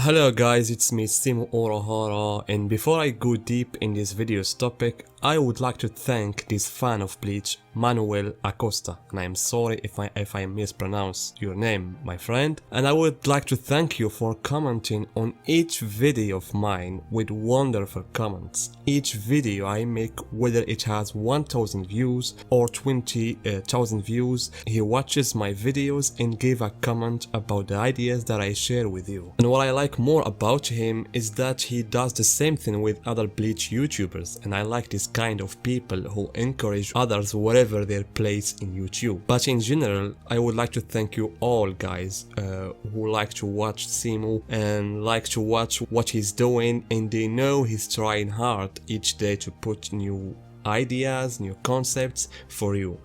Hello guys, it's me Urahara, and before I go deep in this video's topic, I would like to thank this fan of Bleach, Manuel Acosta, and I am sorry if I mispronounce your name, my friend, and I would like to thank you for commenting on each video of mine with wonderful comments. Each video I make, whether it has 1000 views or 20,000 views, he watches my videos and give a comment about the ideas that I share with you. And what I like more about him is that he does the same thing with other Bleach YouTubers, and I like this kind of people who encourage others wherever their place in YouTube. But in general, I would like to thank you all guys who like to watch Simu and like to watch what he's doing, and they know he's trying hard each day to put new ideas, new concepts for you.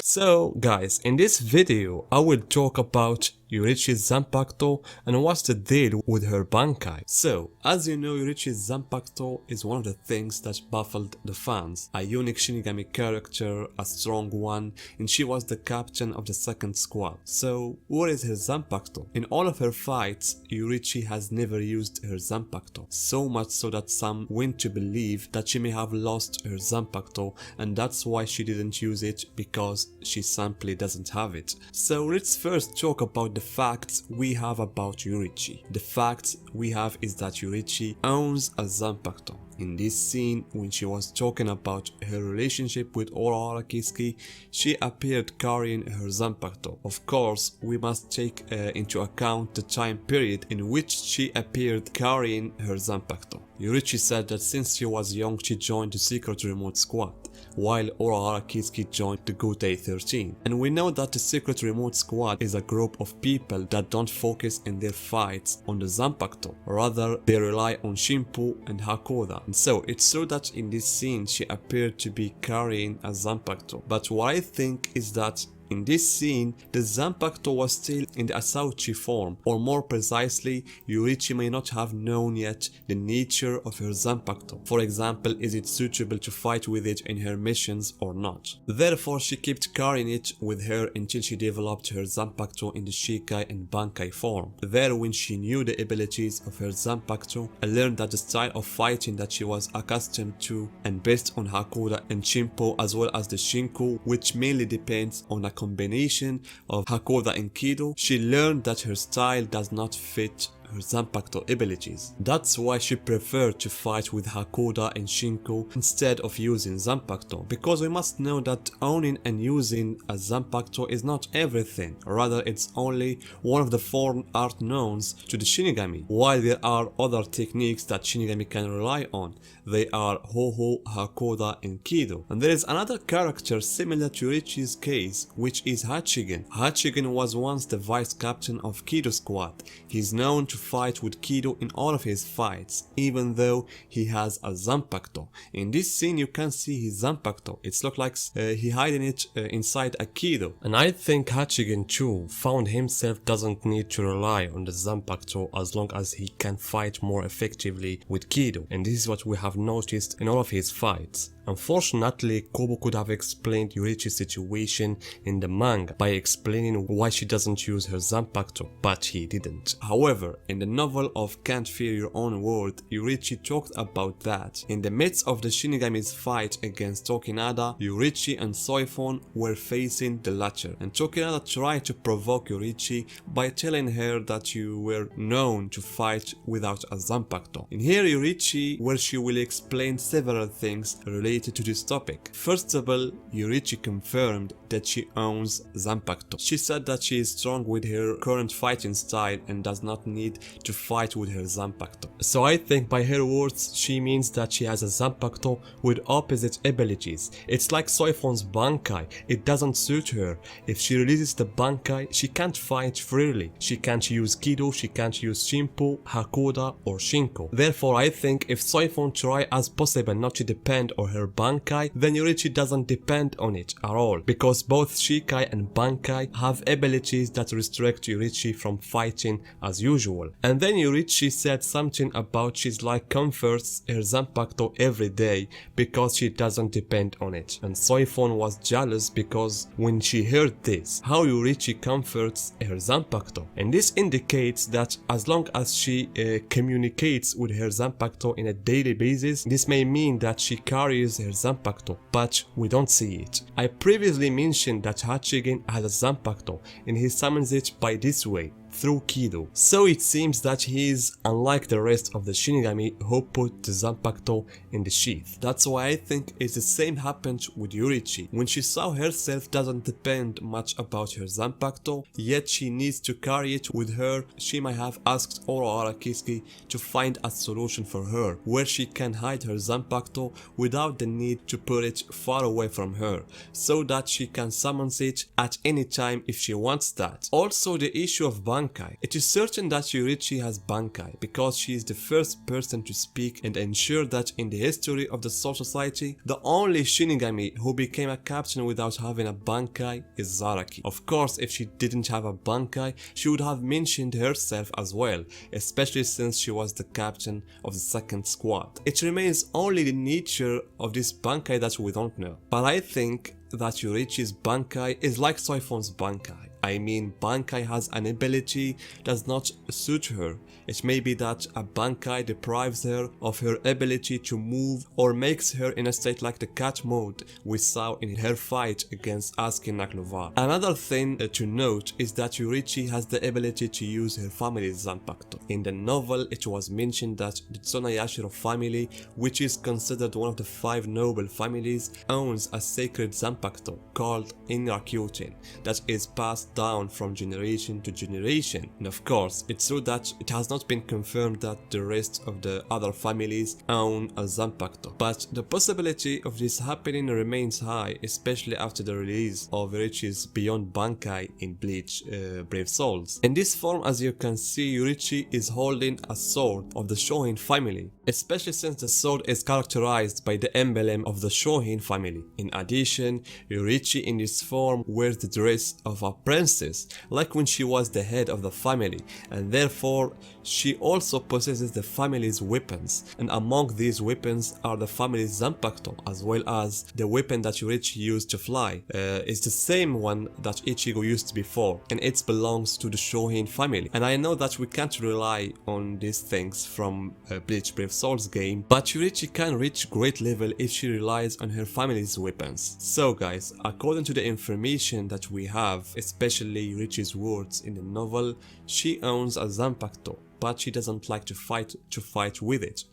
So guys, in this video I will talk about Youruichi's Zanpakuto and what's the deal with Her Bankai. So, as you know, Youruichi's Zanpakuto is one of the things that baffled the fans. A unique Shinigami character, a strong one, and she was the captain of the second squad. So, what is her Zanpakuto? In all of her fights, Youruichi has never used her Zanpakuto. So much so that some went to believe that she may have lost her Zanpakuto, and that's why she didn't use it, because she simply doesn't have it. So let's first talk about the facts we have about Youruichi. The facts we have is that Youruichi owns a Zanpakuto. In this scene, when she was talking about her relationship with Urahara, she appeared carrying her Zanpakuto. Of course, we must take into account the time period in which she appeared carrying her Zanpakuto. Youruichi said that since she was young, she joined the Secret Remote Squad, while Urahara joined the Gotei 13. And we know that the Secret Remote Squad is a group of people that don't focus in their fights on the Zanpakuto, rather they rely on Shimpo and Hakoda. And so it's true that in this scene she appeared to be carrying a Zanpakuto, but what I think is that in this scene, the Zanpakuto was still in the Asauchi form, or more precisely, Youruichi may not have known yet the nature of her Zanpakuto. For example, is it suitable to fight with it in her missions or not? Therefore, she kept carrying it with her until she developed her Zanpakuto in the Shikai and Bankai form. There, when she knew the abilities of her Zanpakuto and learned that the style of fighting that she was accustomed to and based on Hakoda and Shimpo as well as the Shinku, which mainly depends on a combination of Hakoda and Kido, she learned that her style does not fit her Zanpakuto abilities. That's why she preferred to fight with Hakoda and Shinku instead of using Zanpakuto, because we must know that owning and using a Zanpakuto is not everything, rather it's only one of the four art knowns to the Shinigami, while there are other techniques that Shinigami can rely on. They are Ho-Ho, Hakoda and Kido. And there is another character similar to Youruichi's case, which is Hachigen. Hachigen was once the vice captain of Kido's squad. He's known to fight with Kido in all of his fights, even though he has a Zanpakuto. In this scene you can see his Zanpakuto. It's look like he hiding it inside a Kido. And I think Hachigen too found himself doesn't need to rely on the Zanpakuto as long as he can fight more effectively with Kido, and this is what we have noticed in all of his fights. Unfortunately, Kobo could have explained Youruichi's situation in the manga by explaining why she doesn't use her Zanpakuto, but he didn't. However, in the novel of Can't Fear Your Own Word, Youruichi talked about that. In the midst of the Shinigami's fight against Tokinada, Youruichi and Soifon were facing the latter, and Tokinada tried to provoke Youruichi by telling her that you were known to fight without a Zanpakuto. In here Youruichi, where she will explain several things related to this topic. First of all, Youruichi confirmed that she owns Zanpakuto. She said that she is strong with her current fighting style and does not need to fight with her Zanpakuto. So I think by her words she means that she has a Zanpakuto with opposite abilities. It's like Soifon's Bankai, it doesn't suit her. If she releases the Bankai, she can't fight freely. She can't use Kido, she can't use Shimpo, Hakoda or Shinko. Therefore I think if Soifon try as possible not to depend on her Bankai, then Youruichi doesn't depend on it at all, because both Shikai and Bankai have abilities that restrict Youruichi from fighting as usual. And then Youruichi said something about she's like comforts her Zanpakuto every day because she doesn't depend on it. And Soifon was jealous because when she heard this, how Youruichi comforts her Zanpakuto. And this indicates that as long as she communicates with her Zanpakuto in a daily basis, this may mean that she carries her Zanpakuto, but we don't see it. I previously mentioned that Hachigen has a Zanpakuto and he summons it by this way, through Kido. So it seems that he is unlike the rest of the Shinigami who put the Zanpakuto in the sheath. That's why I think it's the same happened with Youruichi. When she saw herself doesn't depend much about her Zanpakuto, yet she needs to carry it with her, she might have asked Urahara Kisuke to find a solution for her, where she can hide her Zanpakuto without the need to put it far away from her, so that she can summon it at any time if she wants that. Also, the issue of Bankai. It is certain that Youruichi has Bankai because she is the first person to speak and ensure that in the history of the Soul Society, the only Shinigami who became a captain without having a Bankai is Zaraki. Of course, if she didn't have a Bankai, she would have mentioned herself as well, especially since she was the captain of the second squad. It remains only the nature of this Bankai that we don't know. But I think that Youruichi's Bankai is like Soifon's Bankai. I mean, Bankai has an ability that does not suit her. It may be that a Bankai deprives her of her ability to move or makes her in a state like the cat mode we saw in her fight against Asuke Naknova. Another thing to note is that Youruichi has the ability to use her family's Zanpakuto. In the novel, it was mentioned that the Tsunayashiro family, which is considered one of the 5 noble families, owns a sacred Zanpakuto called Inrakyutin that is passed down from generation to generation. And of course, it's true that it has not been confirmed that the rest of the other families own a Zanpakuto, but the possibility of this happening remains high, especially after the release of Youruichi's Beyond Bankai in Bleach Brave Souls. In this form, as you can see, Youruichi is holding a sword of the Shohin family, especially since the sword is characterized by the emblem of the Shohin family. In addition, Youruichi in this form wears the dress of a princess, like when she was the head of the family, and therefore she also possesses the family's weapons, and among these weapons are the family's Zanpakuto, as well as the weapon that Youruichi used to fly. It's the same one that Ichigo used before, and it belongs to the Shohin family. And I know that we can't rely on these things from Bleach Brave Souls game, but Youruichi can reach great level if she relies on her family's weapons. So guys, according to the information that we have, especially Youruichi's words in the novel, she owns a Zanpakuto, but she doesn't like to fight with it.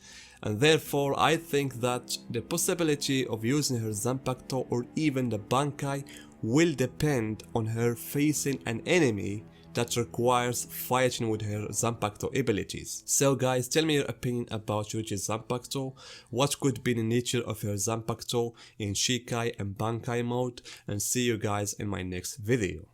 And therefore I think that the possibility of using her Zanpakuto or even the Bankai will depend on her facing an enemy that requires fighting with her Zanpakuto abilities. So guys, tell me your opinion about Youruichi's Zanpakuto, what could be the nature of her Zanpakuto in Shikai and Bankai mode, and see you guys in my next video.